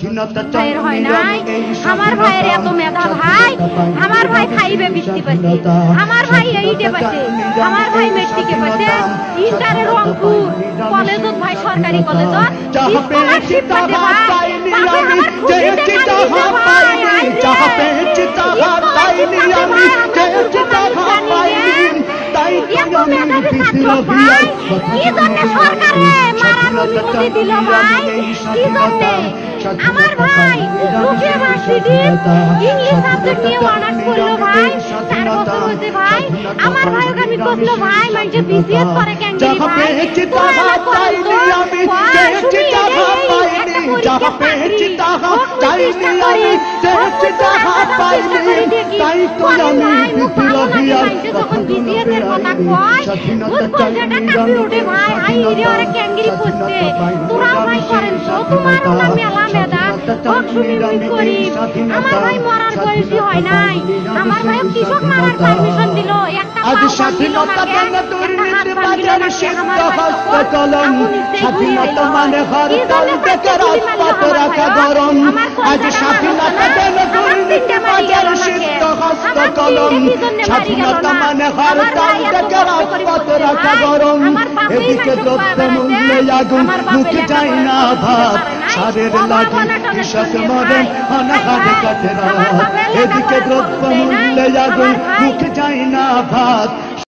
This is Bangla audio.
ভাইয়ের হয় নাই। আমার ভাইয়ের এত মেধা ভাই, আমার ভাই খাইবে বৃষ্টি পাইছে, আমার ভাই এইটে পাইছে, আমার ভাই মেট্রিকে পাইছে, ইন্টারে রংপুর কলেজত ভাই সরকারি কলেজত স্কলারশিপ পাইছে ভাই। বাপে আমার খুশিতে কান্দিছে ভাই, এত মেধাবী ছাত্র ভাই, কি জন্য সরকারে মারার অনুমতি দিল ভাই, কি জন্য? আমার ভাই রুকিয়া ভার্সিটি ইংলিশ সাবজেক্ট নিয়ে অনার্স করলো ভাই, 4 বছর হয়েছে ভাই। আমার ভাই ওকে আমি কইলো ভাই মানে বিসিএস করে ক্যাঙ্গেরি ভাই, আমার ভাই মরার বয়সী হয় নাই, আমার ভাই কৃষক মারার পারমিশন দিল, আজ স্বাধীনতা কেন দুর্নীতি বাজারে সিদ্ধ হস্তকলম, স্বাধীনতা মানে হরতাল ডেকে রাজপথ রাখা গরম। আজ স্বাধীনতা কেন দুর্নীতি বাজারে সিদ্ধ হস্তকলম, স্বাধীনতা মানে হরতাল ডেকে রাজপথ রাখা গরম। এদিকে দ্রব্য মূল্যে আগুন, মুখে যায় না ভাত, সারের লাগে কৃষক মরেন অনাহারে কাটে রাত। এদিকে দ্রব্য মূল্যে আগুন, মুখে যায় না ভাত,